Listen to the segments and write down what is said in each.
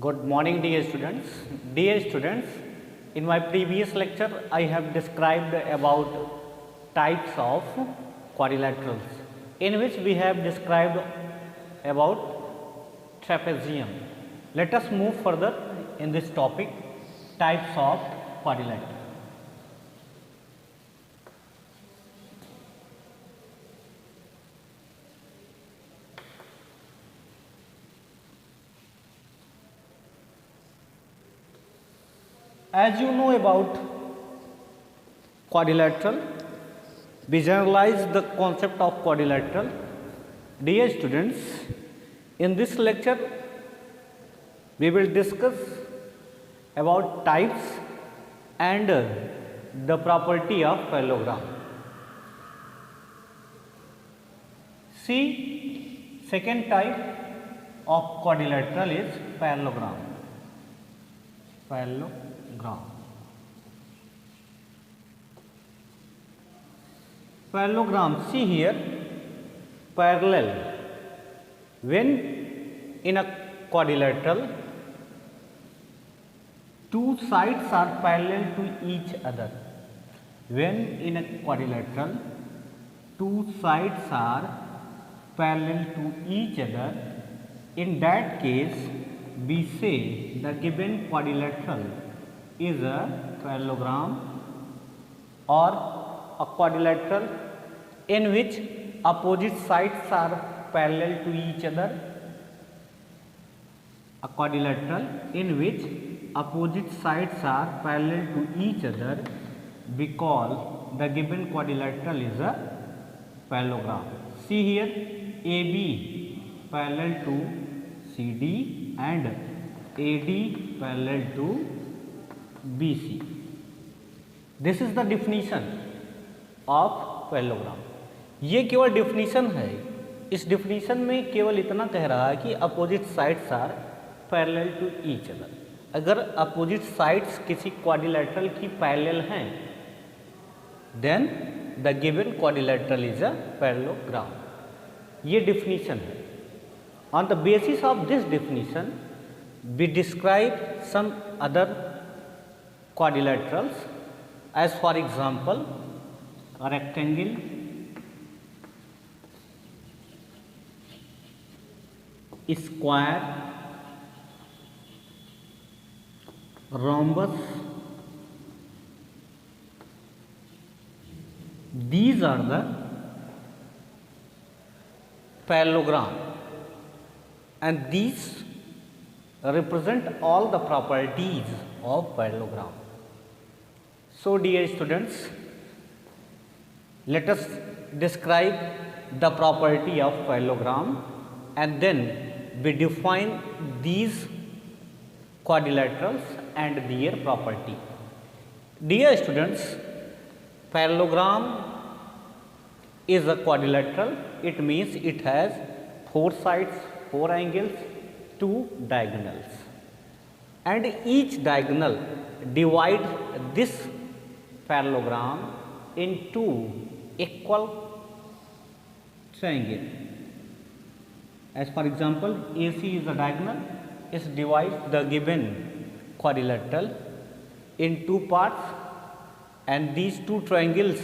Good morning, dear students. Dear students, in my previous lecture, I have described about types of quadrilaterals, in which we have described about trapezium. Let us move further in this topic, types of quadrilateral. As you know about quadrilateral, we generalize the concept of quadrilateral. Dear students, in this lecture, we will discuss about types and the property of parallelogram. See, second type of quadrilateral is parallelogram. Parallelogram, see here, parallel. When in a quadrilateral, two sides are parallel to each other. When in a quadrilateral, two sides are parallel to each other, in that case, we say the given quadrilateral is a parallelogram or a quadrilateral in which opposite sides are parallel to each other. A quadrilateral in which opposite sides are parallel to each other, we call the given quadrilateral is a parallelogram. See here, AB parallel to CD and AD parallel to BC. This is the definition of parallelogram. ये केवल definition है. इस definition में केवल इतना कह रहा है कि opposite sides are parallel to each other. अगर अपोजिट साइड्स किसी क्वाड्रिलेटरल की पैरेलल हैं, then the given quadrilateral is a parallelogram. ये डिफिनीशन है. On the basis of this definition, we describe some other quadrilaterals, as for example, a rectangle, square, rhombus. These are the parallelogram. And these represent all the properties of parallelogram. So, dear students, let us describe the property of parallelogram and then we define these quadrilaterals and their property. Dear students, parallelogram is a quadrilateral. It means it has four sides, four angles, two diagonals, and each diagonal divide this parallelogram into equal triangle. As for example, AC is a diagonal. It divides the given quadrilateral in two parts, and these two triangles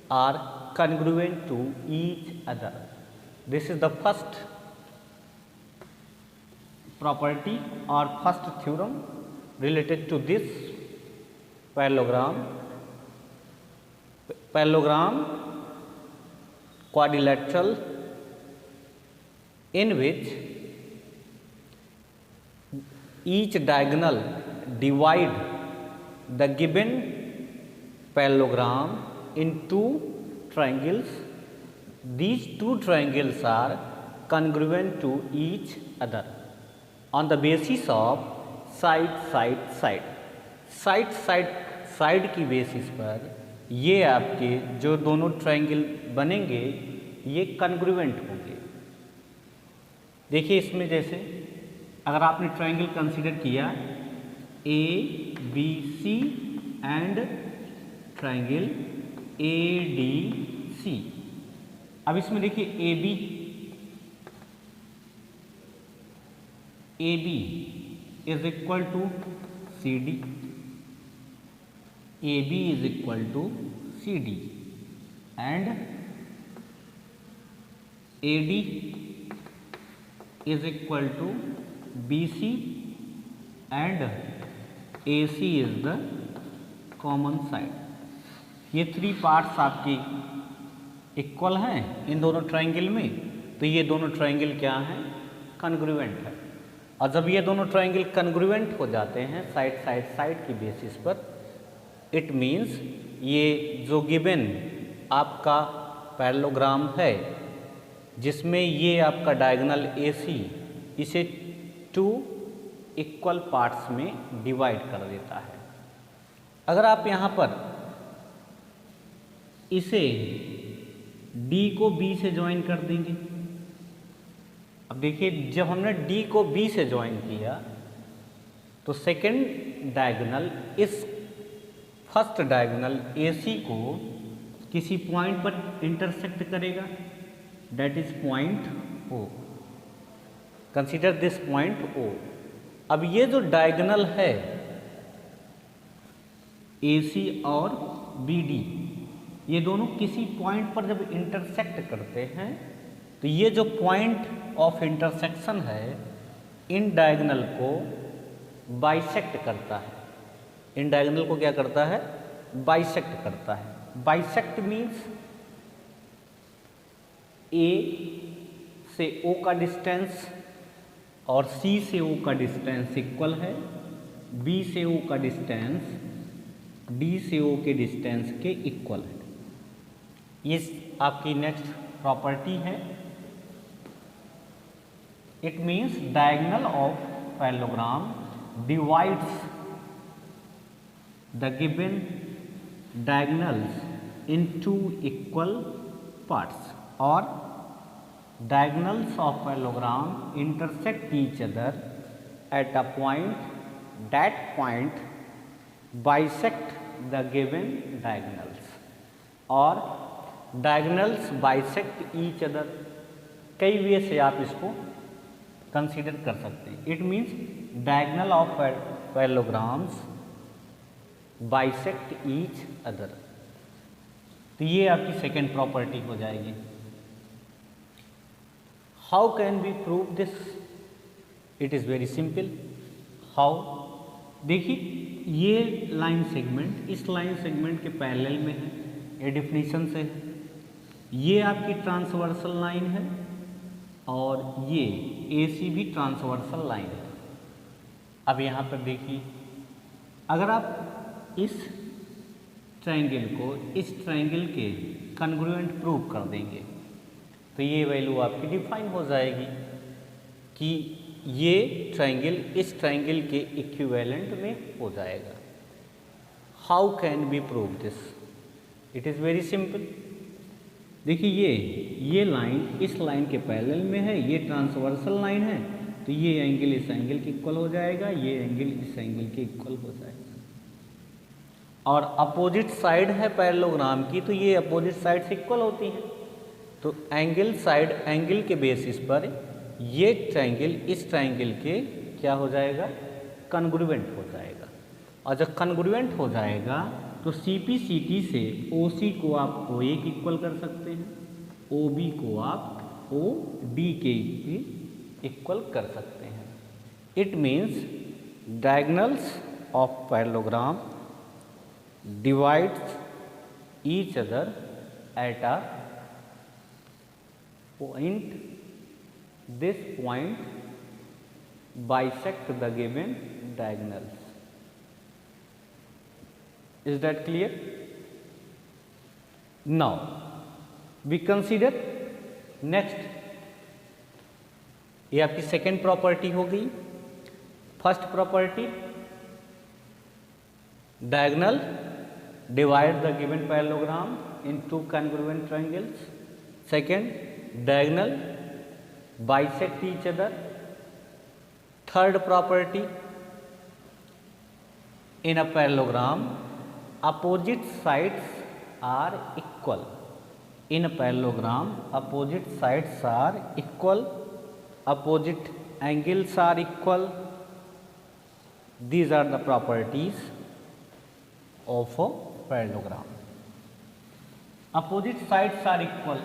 are congruent to each other. This is the first property or first theorem related to this parallelogram. Parallelogram quadrilateral in which each diagonal divide the given parallelogram into triangles. These two triangles are congruent to each other on the basis of side की basis पर ये आपके जो दोनों triangle बनेंगे ये congruent होंगे. देखिए इसमें जैसे अगर आपने ट्रायंगल कंसीडर किया A B C and triangle A D C. अब इसमें देखिए A B is equal to CD, AB is equal to CD, and AD is equal to BC, and AC is the common side. ये 3 parts आपकी equal हैं इन दोनों triangle में, तो ये दोनों ट्रायंगल क्या हैं, कन्ग्रुएंट है। और जब ये दोनों ट्रायंगल कन्ग्रुएंट हो जाते हैं साइड की बेसिस पर, इट मीन्स ये जो गिवन आपका पैरेललोग्राम है जिसमें ये आपका डायगोनल AC इसे 2 इक्वल पार्ट्स में डिवाइड कर देता है। अगर आप यहाँ पर इसे D को B से ज्वाइन कर देंगे, अब देखिए जब हमने D को B से ज्वाइन किया तो सेकंड डायगोनल इस फर्स्ट डायगोनल AC को किसी पॉइंट पर इंटरसेक्ट करेगा, that is point O। Consider this point O। अब ये जो डायगोनल है AC और BD, ये दोनों किसी पॉइंट पर जब इंटरसेक्ट करते हैं तो ये जो पॉइंट ऑफ इंटरसेक्शन है इन डायगोनल को बाइसेक्ट करता है। इन डायगोनल को क्या करता है, बाइसेक्ट करता है। बाइसेक्ट मीन्स A से O का डिस्टेंस और C से O का डिस्टेंस इक्वल है, B से O का डिस्टेंस D से O के डिस्टेंस के इक्वल है। ये आपकी नेक्स्ट प्रॉपर्टी है। It means diagonal of parallelogram divides the given diagonals in 2 equal parts, और diagonals of parallelogram intersect each other at a point, that point bisect the given diagonals, और diagonals bisect each other। कई वे से आप इसको consider कर सकते हैं। It means diagonal of parallelograms bisect each other. तो ये आपकी सेकेंड प्रॉपर्टी हो जाएगी। How can we prove this? It is very simple. How, देखिए ये लाइन सेगमेंट इस लाइन सेगमेंट के पैरेलल में है, ये डिफिनीशन से है। ये आपकी ट्रांसवर्सल लाइन है और ये AC भी ट्रांसवर्सल लाइन है। अब यहाँ पर देखिए, अगर आप इस ट्रायंगल को इस ट्रायंगल के कन्ग्रुएंट प्रूव कर देंगे तो ये वैल्यू आपकी डिफाइन हो जाएगी कि ये ट्रायंगल इस ट्रायंगल के इक्विवेलेंट में हो जाएगा। How can we prove this? It is very simple. देखिए ये लाइन इस लाइन के पैरेलल में है, ये ट्रांसवर्सल लाइन है, तो ये एंगल इस एंगल के इक्वल हो जाएगा, ये एंगल इस एंगल के इक्वल हो जाएगा। और अपोजिट साइड है पैरेललोग्राम की, तो ये अपोजिट साइड से इक्वल होती हैं, तो एंगल साइड एंगल के बेसिस पर ये ट्रायंगल इस ट्रायंगल के क्या हो जाएगा, कन्ग्रुएंट हो जाएगा। और जब कन्ग्रुएंट हो जाएगा तो CP/CT से OC को आप OA के इक्वल कर सकते हैं, OB को आप OD के इक्वल कर सकते हैं। It means diagonals of parallelogram divides each other at a point, this point bisect the given diagonals. Is that clear? Now we consider next, ये आपकी सेकेंड प्रॉपर्टी हो गई। First property, diagonal divide the given parallelogram into congruent triangles. Second, diagonal bisect each other. Third property, in a parallelogram opposite sides are equal. In a parallelogram opposite sides are equal, opposite angles are equal, These are the properties of a parallelogram. Opposite sides are equal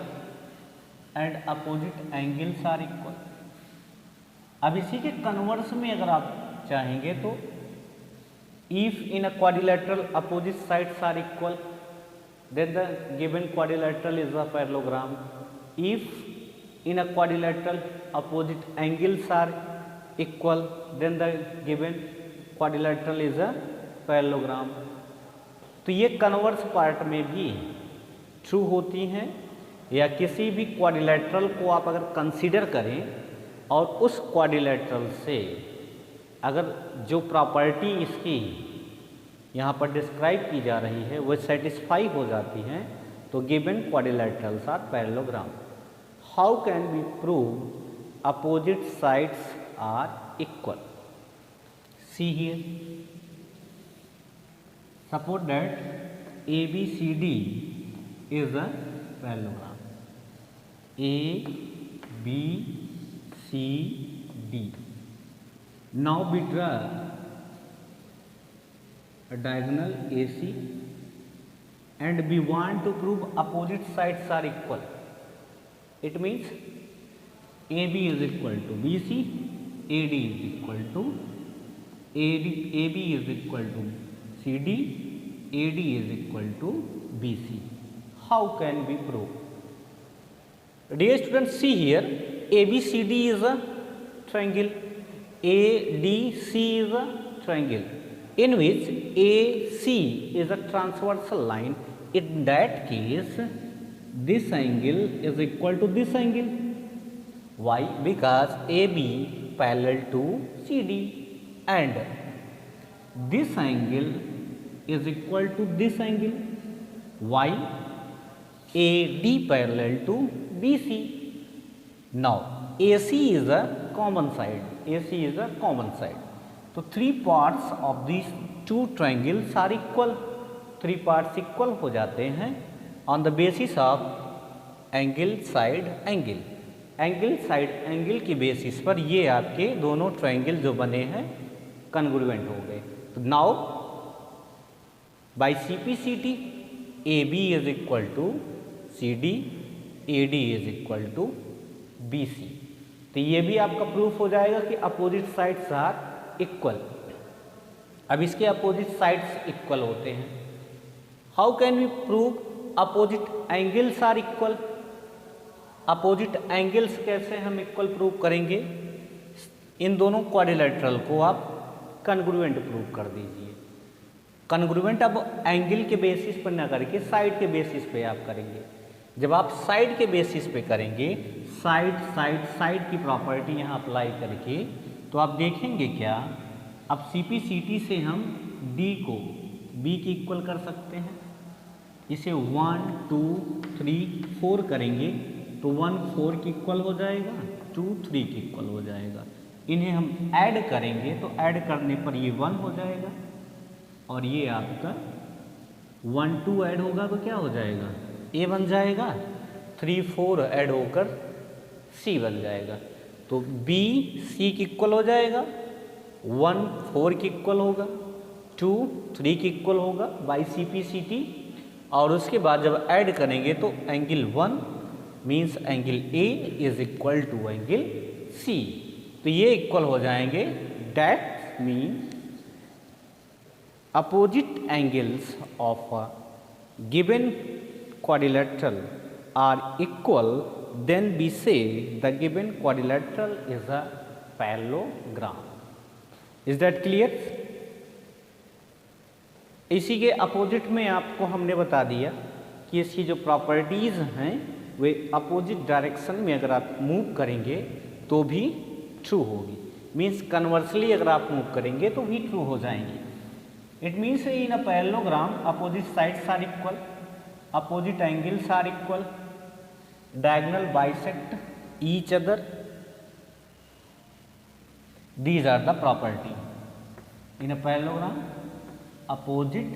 and opposite angles are equal. अब इसी के converse में अगर आप चाहेंगे तो if in a quadrilateral opposite sides are equal, then the given quadrilateral is a parallelogram. If in a quadrilateral opposite angles are equal, then the given quadrilateral is a parallelogram. तो ये converse part में भी true होती हैं, या किसी भी quadrilateral को आप अगर कंसीडर करें और उस क्वाड्रिलेटरल से अगर जो प्रॉपर्टी इसकी यहाँ पर डिस्क्राइब की जा रही है वो सेटिस्फाई हो जाती हैं, तो given quadrilaterals are parallelogram. How can be prove opposite sides are equal? See here, suppose that ABCD is a parallelogram. ABCD. Now we draw a diagonal AC and we want to prove opposite sides are equal. It means AB is equal to BC, AD is equal to AB is equal to CD, AD is equal to BC. How can we prove? Dear students, see here, ABCD is a triangle, ADC is a triangle, in which AC is a transversal line. In that case, this angle is equal to this angle. Why? Because AB parallel to CD and this angle is equal to this angle. Why? AD parallel to BC. Now AC is a common side. AC is a common side. So three parts of these two triangles are equal. Three parts equal हो जाते हैं on the basis of angle side angle. Angle side angle की basis पर ये आपके दोनों triangle जो बने हैं कन्ग्रुएंट हो गए. तो now by CPCT AB is equal to CD, AD is equal to BC. तो ये भी आपका प्रूफ हो जाएगा कि अपोजिट साइड्स आर इक्वल. अब इसके अपोजिट साइड्स इक्वल होते हैं. How can we prove opposite angles are equal? Opposite angles कैसे हम इक्वल प्रूव करेंगे? इन दोनों क्वाड्रिलेटरल को आप कन्ग्रुएंट प्रूव कर दीजिए. कन्ग्रुएंट अब एंगल के बेसिस पर ना करके साइड के बेसिस पे आप करेंगे. जब आप साइड के बेसिस पे करेंगे, साइड साइड साइड की प्रॉपर्टी यहाँ अप्लाई करके, तो आप देखेंगे क्या, अब CPCT से हम D को B की इक्वल कर सकते हैं. इसे 1 2 3 4 करेंगे तो 1 4 की इक्वल हो जाएगा, 2 3 की इक्वल हो जाएगा. इन्हें हम ऐड करेंगे तो ऐड करने पर ये 1 हो जाएगा और ये आपका 1 2 ऐड होगा तो क्या हो जाएगा, A बन जाएगा. 3 4 ऐड होकर C बन जाएगा. तो B C की इक्वल हो जाएगा, 1 4 की इक्वल होगा, 2 3 की इक्वल होगा बाई CPCT. और उसके बाद जब ऐड करेंगे तो angle 1 means angle A is equal to angle C. तो ये इक्वल हो जाएंगे. That means opposite angles of a given quadrilateral are equal, then we say the given quadrilateral is a parallelogram. Is that clear? इसी के opposite में आपको हमने बता दिया कि इसकी जो प्रॉपर्टीज़ हैं वे अपोजिट डायरेक्शन में अगर आप मूव करेंगे तो भी ट्रू होगी. मीन्स कन्वर्सली अगर आप मूव करेंगे तो भी ट्रू हो जाएंगी. It means in a parallelogram opposite sides are equal, opposite angles are equal, diagonal bisect each other. These are the property. In a parallelogram, opposite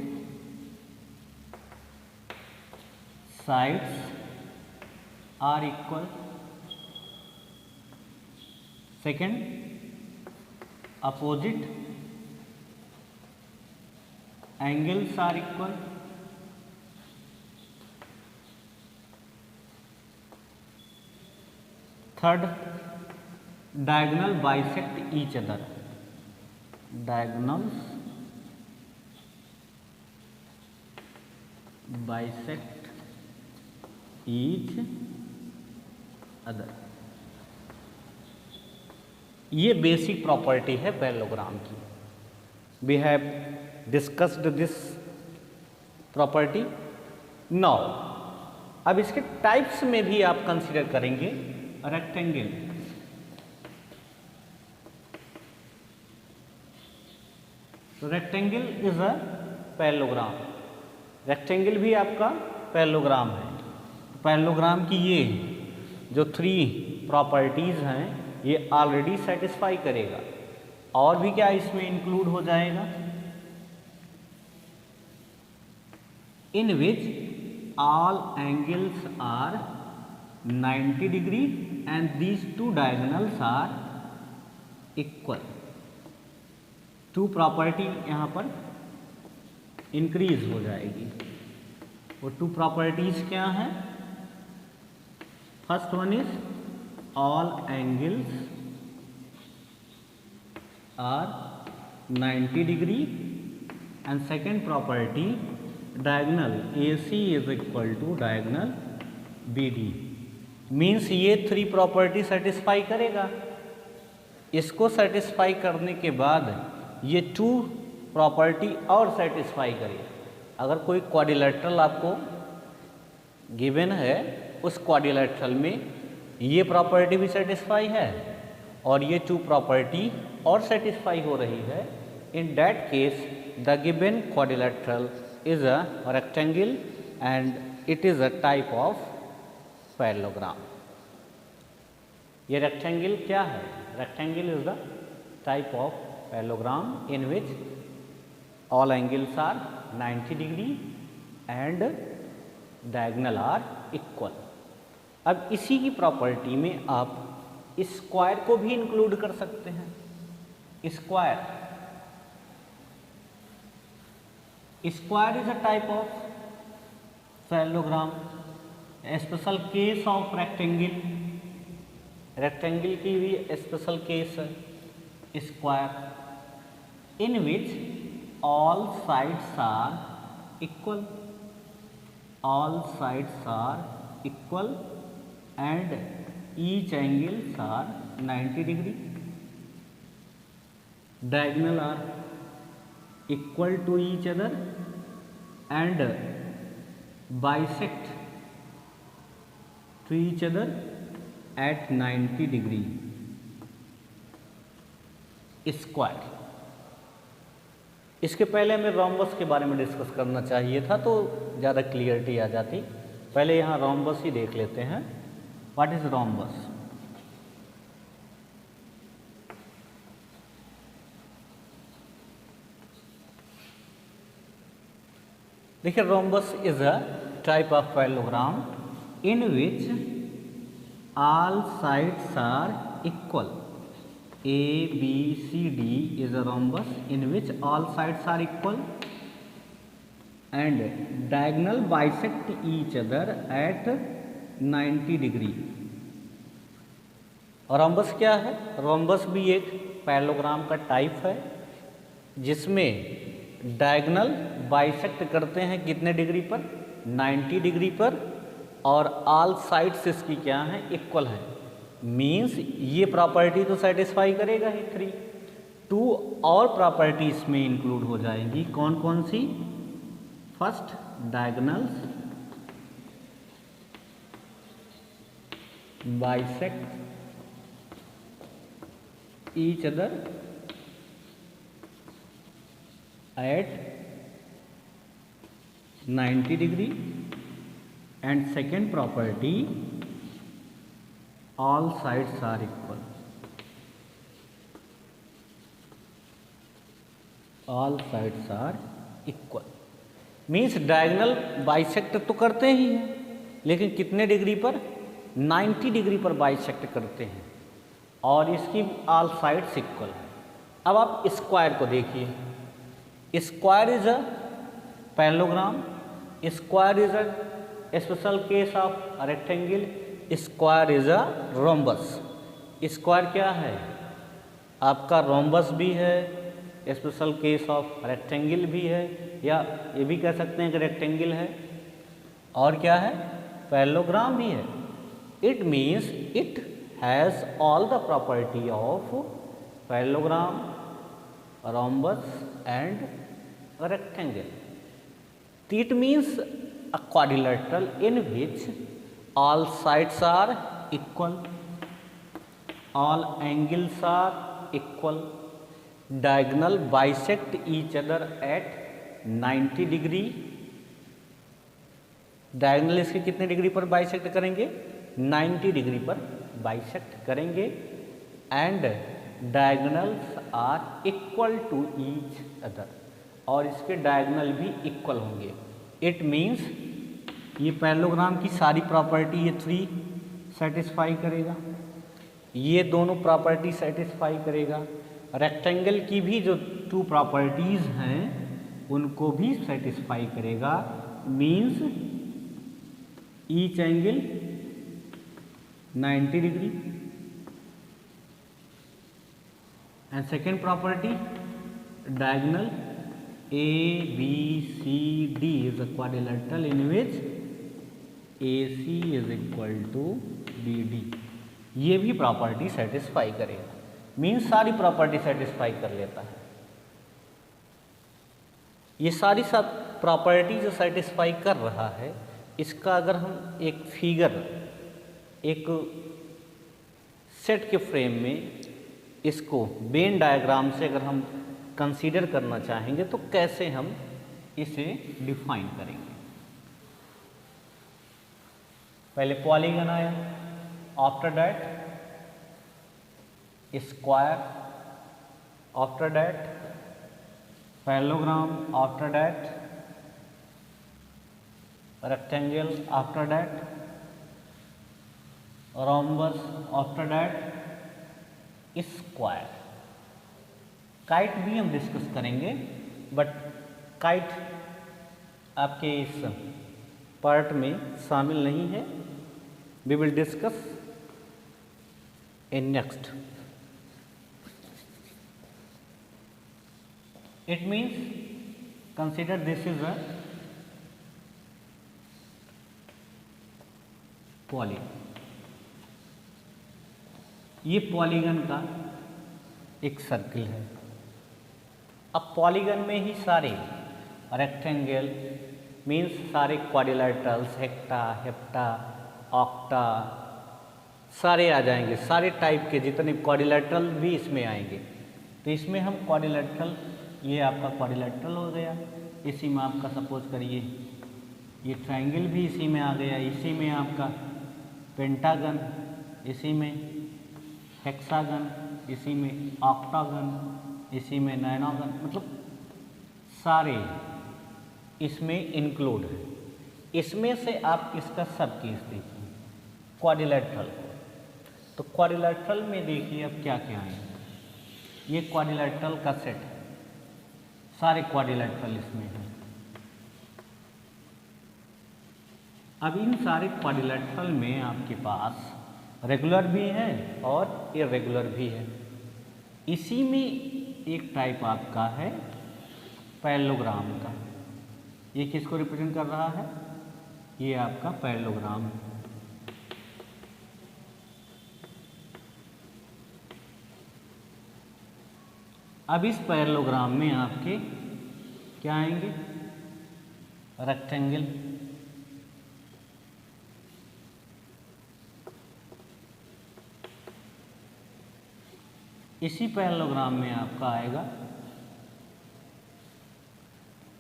sides are equal. Second, opposite angles are equal. Third, diagonal bisect each other. Diagonals bisect each other. ये basic property है parallelogram की. We have discussed this property. Now अब इसके types में भी आप consider करेंगे rectangle. तो rectangle is a parallelogram. Rectangle भी आपका पैरेललोग्राम है. पैरेललोग्राम की ये जो 3 प्रॉपर्टीज हैं ये ऑलरेडी सेटिस्फाई करेगा. और भी क्या इसमें इंक्लूड हो जाएगा? In which all angles are 90 degree and these 2 diagonals are equal. 2 property यहाँ पर इंक्रीज हो जाएगी. वो 2 प्रॉपर्टीज क्या हैं? First one is all angles are 90 degree and second property diagonal AC is equal to diagonal BD. Means ये 3 property satisfy करेगा. इसको सेटिस्फाई करने के बाद ये 2 प्रॉपर्टी और सेटिस्फाई करेगा. अगर कोई क्वाड्रिलेटरल आपको गिवन है, उस क्वाड्रिलेटरल में ये प्रॉपर्टी भी सेटिस्फाई है और ये 2 प्रॉपर्टी और सेटिस्फाई हो रही है. In that case the given quadrilateral is a rectangle and it is a type of parallelogram. ये रेक्टेंगल क्या है? Rectangle is the type of parallelogram in which all angles are 90 degree and diagonal are equal. अब इसी की property में आप square को भी इंक्लूड कर सकते हैं. Square is a type of parallelogram. Special case of rectangle. Rectangle की भी स्पेशल केस है square in which all sides are equal. All sides are equal and each angles are 90 degree. Diagonal are equal to each other and bisect to each other at 90 degree. Square. इसके पहले हमें rhombus के बारे में discuss करना चाहिए था तो ज़्यादा क्लियरिटी आ जाती. पहले यहाँ रोम्बस ही देख लेते हैं. What is rhombus? देखिए rhombus is a type of parallelogram in which all sides are equal. A, B, C, D is a rhombus in which all sides are equal and diagonal bisect each other at 90 degree. और rhombus क्या है? Rhombus भी एक parallelogram का type है जिसमें diagonal bisect करते हैं कितने डिग्री पर? 90 डिग्री पर. और ऑल साइड्स इसकी क्या हैं? इक्वल है. मीन्स ये प्रॉपर्टी तो सेटिस्फाई करेगा ही 3. 2 और प्रॉपर्टी इसमें इंक्लूड हो जाएंगी. कौन कौन सी? First, diagonals bisect each other at 90 degree and second property all sides are equal. All sides are equal means diagonal bisect तो करते ही हैं लेकिन कितने डिग्री पर? 90 डिग्री पर बाइसेक्ट करते हैं और इसकी ऑल साइड्स इक्वल है. अब आप स्क्वायर को देखिए. Square is a parallelogram, square is a special case of rectangle, square is a rhombus. Square क्या है? आपका रोम्बस भी है, स्पेशल केस ऑफ रेक्टेंगल भी है, या ये भी कह सकते हैं कि रेक्टेंगल है, और क्या है? पैरेललोग्राम भी है। It means it has all the property of parallelogram, rhombus and rectangle. It means a quadrilateral in which all sides are equal, all angles are equal, diagonal bisect each other at 90 degree. Diagonal इसके कितने degree पर bisect करेंगे? 90 degree पर bisect करेंगे। And diagonals are equal to each other, और इसके diagonal भी equal होंगे। इट मीन्स ये पैरेललोग्राम की सारी प्रॉपर्टी ये 3 सेटिस्फाई करेगा, ये दोनों प्रॉपर्टी सेटिस्फाई करेगा, रेक्टेंगल की भी जो 2 प्रॉपर्टीज़ हैं उनको भी सेटिस्फाई करेगा। Means each angle 90 degree. And second property, diagonal ABCD is a quadrilateral in which AC is equal to BD, ये भी प्रॉपर्टी सेटिस्फाई करेगा। मीन्स सारी प्रॉपर्टी सेटिस्फाई कर लेता है। ये सारी सब प्रॉपर्टी जो सेटिस्फाई कर रहा है, इसका अगर हम एक फिगर, एक सेट के फ्रेम में इसको वेन डायग्राम से अगर हम कंसीडर करना चाहेंगे तो कैसे हम इसे डिफाइन करेंगे? पहले पॉलीगन आया, after that square, after that parallelogram, after that rectangle, after that rhombus, after that square. Kite भी हम डिस्कस करेंगे, बट काइट आपके इस पार्ट में शामिल नहीं है। We will discuss in next. It means consider this is a polygon. ये पॉलीगन का एक सर्किल है। अब पॉलीगन में ही सारे रेक्टेंगल मीन्स सारे क्वाड्रिलेटरल्स, हेक्टा, हेप्टा, ऑक्टा सारे आ जाएंगे। सारे टाइप के जितने क्वाड्रिलेटरल भी इसमें आएंगे। तो इसमें हम क्वाड्रिलेटरल, ये आपका क्वाड्रिलेटरल हो गया, इसी में आपका सपोज करिए ये ट्रायंगल भी इसी में आ गया, इसी में आपका पेंटागन, इसी में हेक्सागन, इसी में ऑक्टागन, इसी में नाइनोगन, मतलब सारे इसमें इंक्लूड है। इसमें से आप इसका सब केस देखिए क्वाड्रिलेटरल को। तो क्वाड्रिलेटरल में देखिए अब क्या क्या है। ये क्वाड्रिलेटरल का सेट है, सारे क्वाड्रिलेटरल इसमें हैं। अब इन सारे क्वाड्रिलेटरल में आपके पास रेगुलर भी है और इरेगुलर भी है। इसी में एक टाइप आपका है पैरेललोग्राम का। ये किसको रिप्रेजेंट कर रहा है? ये आपका पैरेललोग्राम है। अब इस पैरेललोग्राम में आपके क्या आएंगे? रेक्टेंगल, इसी पैरेललोग्राम में आपका आएगा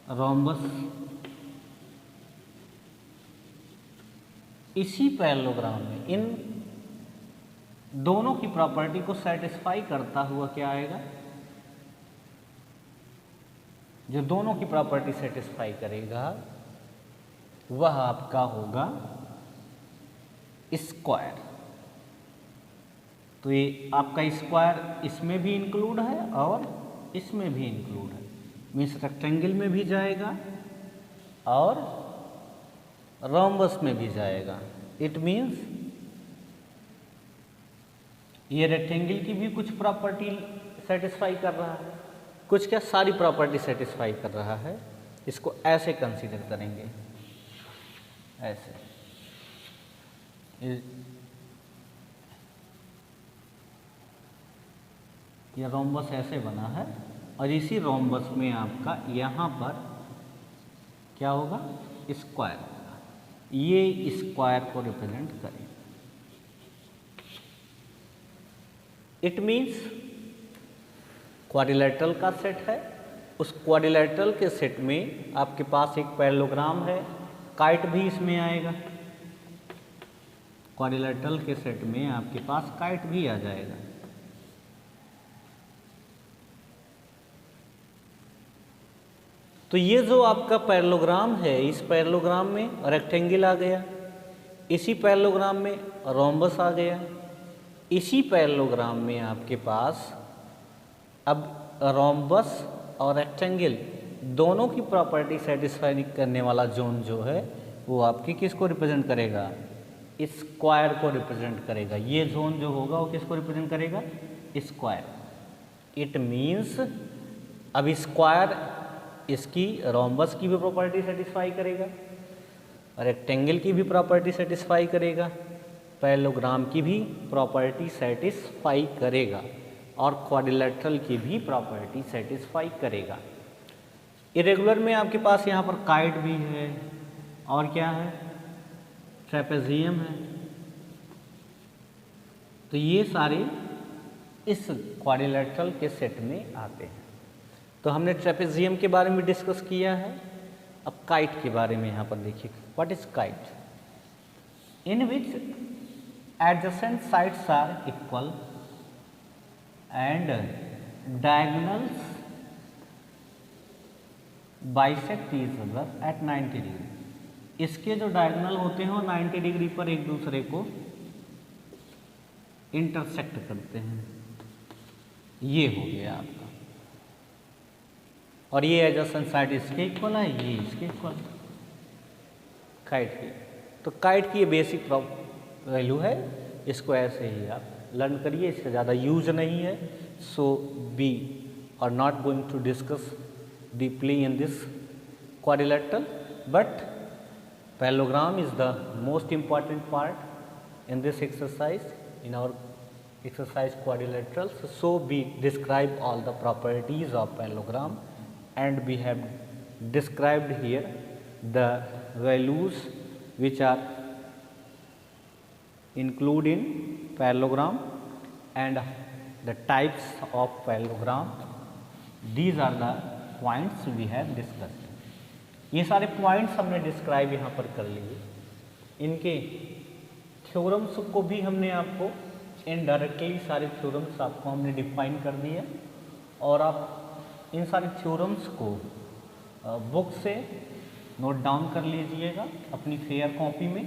रोम्बस, इसी पैरेललोग्राम में इन दोनों की प्रॉपर्टी को सेटिस्फाई करता हुआ क्या आएगा? जो दोनों की प्रॉपर्टी सेटिस्फाई करेगा वह आपका होगा स्क्वायर। तो ये आपका स्क्वायर इसमें भी इंक्लूड है और इसमें भी इंक्लूड है। मीन्स रेक्टेंगल में भी जाएगा और रोम्बस में भी जाएगा। इट मीन्स ये रेक्टेंगल की भी कुछ प्रॉपर्टी सेटिस्फाई कर रहा है, कुछ क्या सारी प्रॉपर्टी सेटिस्फाई कर रहा है। इसको ऐसे कंसीडर करेंगे, ऐसे ये रोम्बस ऐसे बना है और इसी रोम्बस में आपका यहाँ पर क्या होगा, स्क्वायर होगा। ये स्क्वायर को रिप्रेजेंट करें। इट मीन्स क्वाड्रिलेटरल का सेट है, उस क्वाड्रिलेटरल के सेट में आपके पास एक पैरेललोग्राम है, काइट भी इसमें आएगा। क्वाड्रिलेटरल के सेट में आपके पास काइट भी आ जाएगा। तो ये जो आपका पैरेललोग्राम है, इस पैरेललोग्राम में रेक्टेंगल आ गया, इसी पैरेललोग्राम में रोम्बस आ गया, इसी पैरेललोग्राम में आपके पास अब रोम्बस और रेक्टेंगल दोनों की प्रॉपर्टी सेटिस्फाई करने वाला जोन जो है वो आपकी किसको रिप्रेजेंट करेगा, स्क्वायर को रिप्रेजेंट करेगा। ये जोन जो होगा वो किसको रिप्रेजेंट करेगा, स्क्वायर। इट मीन्स अब स्क्वायर इसकी रोम्बस की भी प्रॉपर्टी सेटिस्फाई करेगा, रेक्टेंगल की भी प्रॉपर्टी सेटिस्फाई करेगा, पैरेललोग्राम की भी प्रॉपर्टी सेटिस्फाई करेगा और क्वाड्रिलेटरल की भी प्रॉपर्टी सेटिस्फाई करेगा। इरेगुलर में आपके पास यहाँ पर काइट भी है और क्या है, ट्रेपेजियम है। तो ये सारे इस क्वाड्रिलेटरल के सेट में आते हैं। तो हमने ट्रेपेजियम के बारे में डिस्कस किया है। अब काइट के बारे में यहाँ पर देखिए, what is kite, in which adjacent sides are equal and diagonals bisect each other at 90 degree. इसके जो डायगोनल होते हैं वो 90 डिग्री पर एक दूसरे को इंटरसेक्ट करते हैं। ये हो गया आपका, और ये एडजेसेंट साइड इसके इक्वल है, ये इसके इक्वल काइट की। तो काइट की ये बेसिक वैल्यू है, इसको ऐसे ही आप लर्न करिए, इसका ज़्यादा यूज नहीं है। So we are not going to discuss deeply in this quadrilateral, but parallelogram is the most important part in this exercise, in our exercise quadrilateral. So we describe all the properties of parallelogram, and we have described here the values which are included in parallelogram and the types of parallelogram. These are the points we have discussed. ये सारे points हमने describe यहाँ पर कर लिए। इनके theorems को भी हमने आपको इनडायरेक्टली सारे थ्योरम्स आपको हमने डिफाइन कर दिए, और आप इन सारे थ्योरम्स को बुक से नोट डाउन कर लीजिएगा अपनी फेयर कॉपी में।